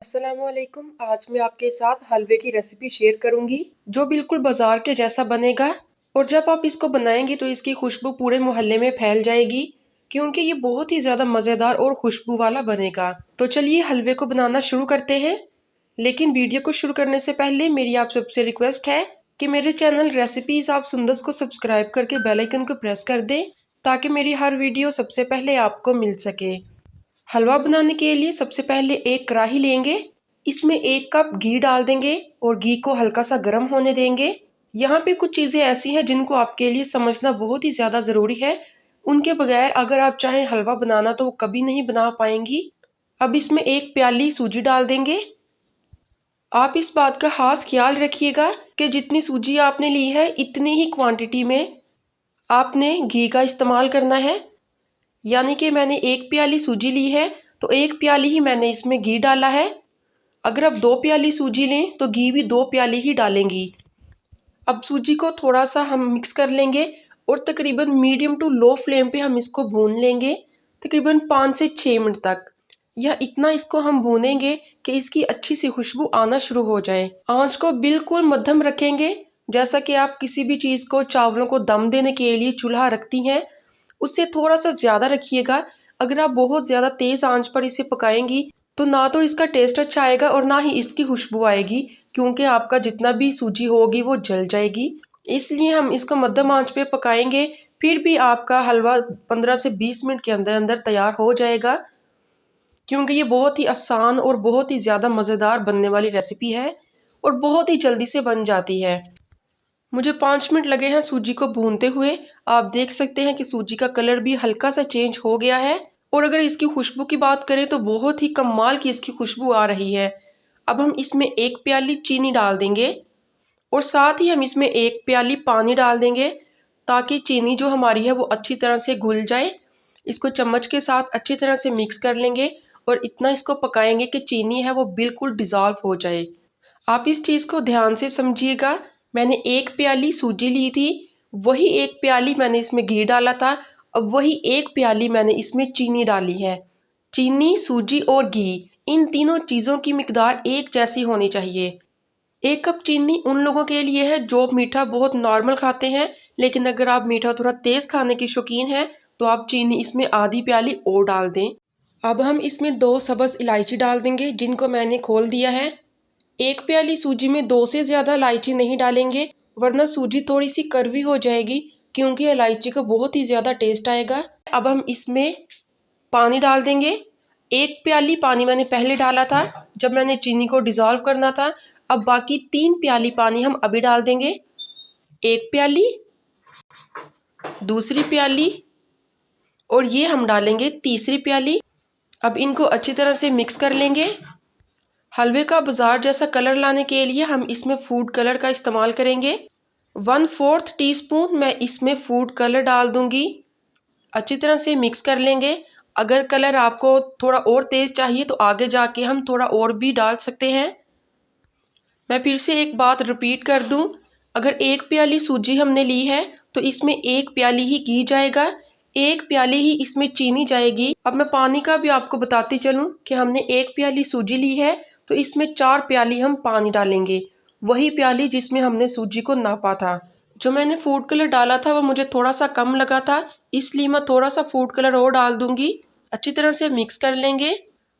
अस्सलामुअलैकुम। आज मैं आपके साथ हलवे की रेसिपी शेयर करूंगी जो बिल्कुल बाजार के जैसा बनेगा। और जब आप इसको बनाएंगे तो इसकी खुशबू पूरे मोहल्ले में फैल जाएगी, क्योंकि ये बहुत ही ज़्यादा मज़ेदार और खुशबू वाला बनेगा। तो चलिए हलवे को बनाना शुरू करते हैं। लेकिन वीडियो को शुरू करने से पहले मेरी आप सबसे रिक्वेस्ट है कि मेरे चैनल रेसिपीज़ आप सुंदस को सब्सक्राइब करके बेल आइकन को प्रेस कर दें, ताकि मेरी हर वीडियो सबसे पहले आपको मिल सके। हलवा बनाने के लिए सबसे पहले एक कढ़ाई लेंगे, इसमें 1 कप घी डाल देंगे और घी को हल्का सा गर्म होने देंगे। यहाँ पे कुछ चीज़ें ऐसी हैं जिनको आपके लिए समझना बहुत ही ज़्यादा ज़रूरी है। उनके बगैर अगर आप चाहें हलवा बनाना तो वो कभी नहीं बना पाएंगी। अब इसमें 1 प्याली सूजी डाल देंगे। आप इस बात का खास ख्याल रखिएगा कि जितनी सूजी आपने ली है इतनी ही क्वांटिटी में आपने घी का इस्तेमाल करना है। यानी कि मैंने 1 प्याली सूजी ली है तो 1 प्याली ही मैंने इसमें घी डाला है। अगर आप 2 प्याली सूजी लें तो घी भी 2 प्याली ही डालेंगी। अब सूजी को थोड़ा सा हम मिक्स कर लेंगे और तकरीबन मीडियम टू लो फ्लेम पे हम इसको भून लेंगे, तकरीबन 5 से 6 मिनट तक। या इतना इसको हम भूनेंगे कि इसकी अच्छी सी खुशबू आना शुरू हो जाए। आंच को बिल्कुल मध्यम रखेंगे, जैसा कि आप किसी भी चीज़ को, चावलों को दम देने के लिए चूल्हा रखती हैं उससे थोड़ा सा ज़्यादा रखिएगा। अगर आप बहुत ज़्यादा तेज़ आंच पर इसे पकाएंगी तो ना तो इसका टेस्ट अच्छा आएगा और ना ही इसकी खुशबू आएगी, क्योंकि आपका जितना भी सूजी होगी वो जल जाएगी। इसलिए हम इसको मध्यम आंच पे पकाएंगे। फिर भी आपका हलवा 15 से 20 मिनट के अंदर अंदर तैयार हो जाएगा, क्योंकि ये बहुत ही आसान और बहुत ही ज़्यादा मज़ेदार बनने वाली रेसिपी है और बहुत ही जल्दी से बन जाती है। मुझे 5 मिनट लगे हैं सूजी को भूनते हुए। आप देख सकते हैं कि सूजी का कलर भी हल्का सा चेंज हो गया है। और अगर इसकी खुशबू की बात करें तो बहुत ही कमाल की इसकी खुशबू आ रही है। अब हम इसमें 1 प्याली चीनी डाल देंगे और साथ ही हम इसमें 1 प्याली पानी डाल देंगे, ताकि चीनी जो हमारी है वो अच्छी तरह से घुल जाए। इसको चम्मच के साथ अच्छी तरह से मिक्स कर लेंगे और इतना इसको पकाएंगे कि चीनी है वो बिल्कुल डिज़ोल्व हो जाए। आप इस चीज़ को ध्यान से समझिएगा। मैंने 1 प्याली सूजी ली थी, वही 1 प्याली मैंने इसमें घी डाला था। अब वही 1 प्याली मैंने इसमें चीनी डाली है। चीनी, सूजी और घी, इन तीनों चीज़ों की मिकदार एक जैसी होनी चाहिए। 1 कप चीनी उन लोगों के लिए है जो मीठा बहुत नॉर्मल खाते हैं, लेकिन अगर आप मीठा थोड़ा तेज़ खाने की शौकीन हैं तो आप चीनी इसमें आधी प्याली और डाल दें। अब हम इसमें 2 सब्ज़ इलायची डाल देंगे, जिनको मैंने खोल दिया है। 1 प्याली सूजी में 2 से ज़्यादा इलायची नहीं डालेंगे, वरना सूजी थोड़ी सी कड़वी हो जाएगी, क्योंकि इलायची का बहुत ही ज़्यादा टेस्ट आएगा। अब हम इसमें पानी डाल देंगे। 1 प्याली पानी मैंने पहले डाला था जब मैंने चीनी को डिज़ोल्व करना था। अब बाकी 3 प्याली पानी हम अभी डाल देंगे। 1 प्याली, दूसरी प्याली और ये हम डालेंगे तीसरी प्याली। अब इनको अच्छी तरह से मिक्स कर लेंगे। हलवे का बाजार जैसा कलर लाने के लिए हम इसमें फूड कलर का इस्तेमाल करेंगे। 1/4 टीस्पून मैं इसमें फूड कलर डाल दूंगी। अच्छी तरह से मिक्स कर लेंगे। अगर कलर आपको थोड़ा और तेज़ चाहिए तो आगे जाके हम थोड़ा और भी डाल सकते हैं। मैं फिर से एक बात रिपीट कर दूं, अगर 1 प्याली सूजी हमने ली है तो इसमें 1 प्याली ही घी जाएगा, 1 प्याली ही इसमें चीनी जाएगी। अब मैं पानी का भी आपको बताती चलूं कि हमने 1 प्याली सूजी ली है तो इसमें 4 प्याली हम पानी डालेंगे, वही प्याली जिसमें हमने सूजी को नापा था। जो मैंने फूड कलर डाला था वो मुझे थोड़ा सा कम लगा था, इसलिए मैं थोड़ा सा फूड कलर और डाल दूंगी। अच्छी तरह से मिक्स कर लेंगे।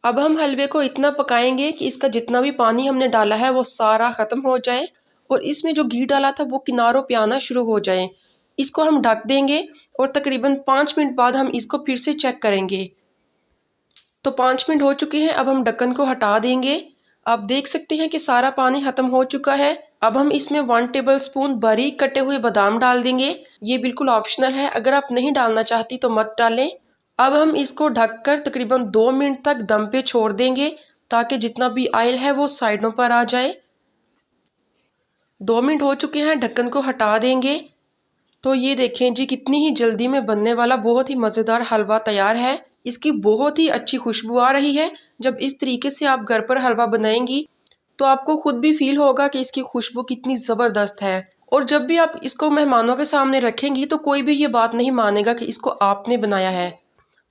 अब हम हलवे को इतना पकाएंगे कि इसका जितना भी पानी हमने डाला है वो सारा ख़त्म हो जाए और इसमें जो घी डाला था वो किनारों पे आना शुरू हो जाए। इसको हम ढक देंगे और तकरीबन 5 मिनट बाद हम इसको फिर से चेक करेंगे। तो 5 मिनट हो चुके हैं। अब हम ढक्कन को हटा देंगे। आप देख सकते हैं कि सारा पानी ख़त्म हो चुका है। अब हम इसमें 1 टेबलस्पून बारीक कटे हुए बादाम डाल देंगे। ये बिल्कुल ऑप्शनल है, अगर आप नहीं डालना चाहती तो मत डालें। अब हम इसको ढककर तकरीबन 2 मिनट तक दम पे छोड़ देंगे, ताकि जितना भी ऑयल है वो साइडों पर आ जाए। 2 मिनट हो चुके हैं, ढक्कन को हटा देंगे। तो ये देखें जी, कितनी ही जल्दी में बनने वाला बहुत ही मज़ेदार हलवा तैयार है। इसकी बहुत ही अच्छी खुशबू आ रही है। जब इस तरीके से आप घर पर हलवा बनाएंगी तो आपको खुद भी फील होगा कि इसकी खुशबू कितनी ज़बरदस्त है। और जब भी आप इसको मेहमानों के सामने रखेंगी तो कोई भी ये बात नहीं मानेगा कि इसको आपने बनाया है।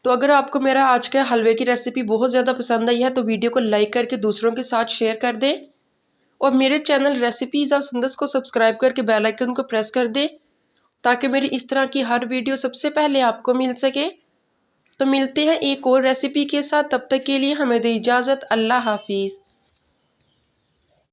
तो अगर आपको मेरा आज का हलवे की रेसिपी बहुत ज़्यादा पसंद आई है तो वीडियो को लाइक करके दूसरों के साथ शेयर कर दें और मेरे चैनल रेसिपीज़ ऑफ संदस को सब्सक्राइब करके बेल आइकन को प्रेस कर दें ताकि मेरी इस तरह की हर वीडियो सबसे पहले आपको मिल सके। तो मिलते हैं एक और रेसिपी के साथ, तब तक के लिए हमें दे इजाज़त। अल्लाह हाफिज़।